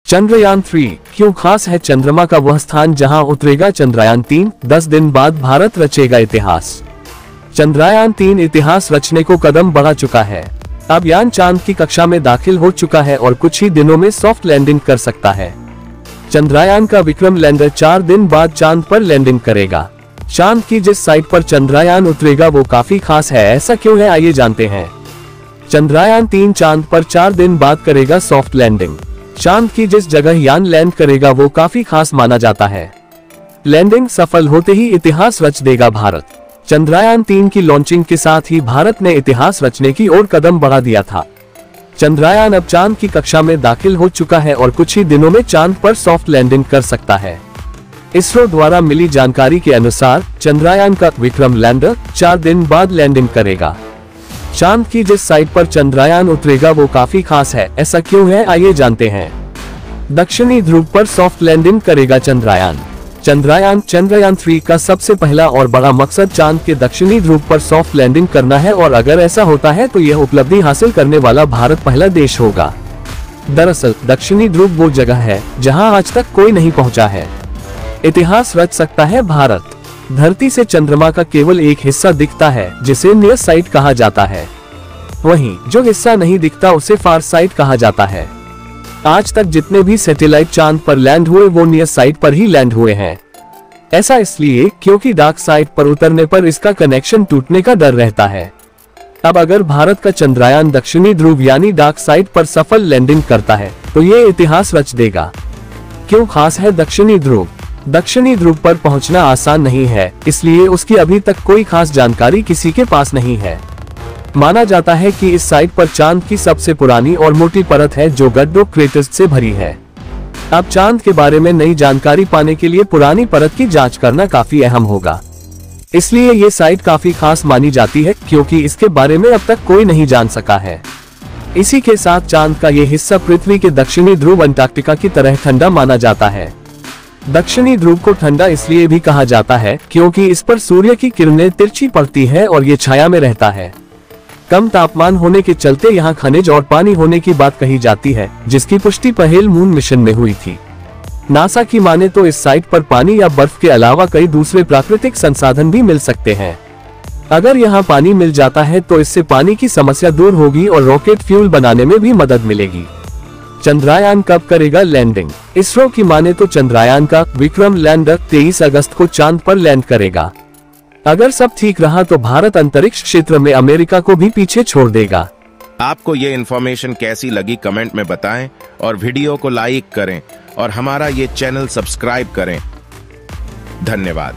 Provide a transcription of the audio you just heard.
चंद्रयान 3 क्यों खास है? चंद्रमा का वह स्थान जहां उतरेगा चंद्रयान 3। 10 दिन बाद भारत रचेगा इतिहास। चंद्रयान 3 इतिहास रचने को कदम बढ़ा चुका है। अब यान चांद की कक्षा में दाखिल हो चुका है और कुछ ही दिनों में सॉफ्ट लैंडिंग कर सकता है। चंद्रयान का विक्रम लैंडर 4 दिन बाद चांद पर लैंडिंग करेगा। चांद की जिस साइट पर चंद्रयान उतरेगा वो काफी खास है। ऐसा क्यों है, आइए जानते हैं। चंद्रयान 3 चांद पर 4 दिन बाद करेगा सॉफ्ट लैंडिंग। चांद की जिस जगह यान लैंड करेगा वो काफी खास माना जाता है। लैंडिंग सफल होते ही इतिहास रच देगा भारत। चंद्रयान 3 की लॉन्चिंग के साथ ही भारत ने इतिहास रचने की ओर कदम बढ़ा दिया था। चंद्रयान अब चांद की कक्षा में दाखिल हो चुका है और कुछ ही दिनों में चांद पर सॉफ्ट लैंडिंग कर सकता है। इसरो द्वारा मिली जानकारी के अनुसार चंद्रयान का विक्रम लैंडर 4 दिन बाद लैंडिंग करेगा। चांद की जिस साइट पर चंद्रयान उतरेगा वो काफी खास है। ऐसा क्यों है, आइए जानते हैं। दक्षिणी ध्रुव पर सॉफ्ट लैंडिंग करेगा चंद्रयान। चंद्रयान 3 का सबसे पहला और बड़ा मकसद चांद के दक्षिणी ध्रुव पर सॉफ्ट लैंडिंग करना है और अगर ऐसा होता है तो यह उपलब्धि हासिल करने वाला भारत पहला देश होगा। दरअसल दक्षिणी ध्रुव वो जगह है जहां आज तक कोई नहीं पहुंचा है। इतिहास रच सकता है भारत। धरती से चंद्रमा का केवल एक हिस्सा दिखता है जिसे नियर साइट कहा जाता है। वहीं जो हिस्सा नहीं दिखता उसे फार साइट कहा जाता है। आज तक जितने भी सैटेलाइट चांद पर लैंड हुए वो नियर साइट पर ही लैंड हुए हैं। ऐसा इसलिए क्योंकि डार्क साइट पर उतरने पर इसका कनेक्शन टूटने का डर रहता है। अब अगर भारत का चंद्रयान दक्षिणी ध्रुव यानी डार्क साइट पर सफल लैंडिंग करता है तो ये इतिहास रच देगा। क्यों खास है दक्षिणी ध्रुव? दक्षिणी ध्रुव पर पहुंचना आसान नहीं है, इसलिए उसकी अभी तक कोई खास जानकारी किसी के पास नहीं है। माना जाता है कि इस साइट पर चांद की सबसे पुरानी और मोटी परत है जो गड्ढों क्रेटर्स से भरी है। अब चांद के बारे में नई जानकारी पाने के लिए पुरानी परत की जांच करना काफी अहम होगा। इसलिए ये साइट काफी खास मानी जाती है क्योंकि इसके बारे में अब तक कोई नहीं जान सका है। इसी के साथ चांद का ये हिस्सा पृथ्वी के दक्षिणी ध्रुव अंटार्कटिका की तरह ठंडा माना जाता है। दक्षिणी ध्रुव को ठंडा इसलिए भी कहा जाता है क्योंकि इस पर सूर्य की किरणें तिरछी पड़ती है और ये छाया में रहता है। कम तापमान होने के चलते यहाँ खनिज और पानी होने की बात कही जाती है, जिसकी पुष्टि पहले मून मिशन में हुई थी। नासा की माने तो इस साइट पर पानी या बर्फ के अलावा कई दूसरे प्राकृतिक संसाधन भी मिल सकते हैं। अगर यहाँ पानी मिल जाता है तो इससे पानी की समस्या दूर होगी और रॉकेट फ्यूल बनाने में भी मदद मिलेगी। चंद्रयान कब करेगा लैंडिंग? इसरो की माने तो चंद्रयान का विक्रम लैंडर 23 अगस्त को चांद पर लैंड करेगा। अगर सब ठीक रहा तो भारत अंतरिक्ष क्षेत्र में अमेरिका को भी पीछे छोड़ देगा। आपको ये इन्फॉर्मेशन कैसी लगी कमेंट में बताएं और वीडियो को लाइक करें और हमारा ये चैनल सब्सक्राइब करें। धन्यवाद।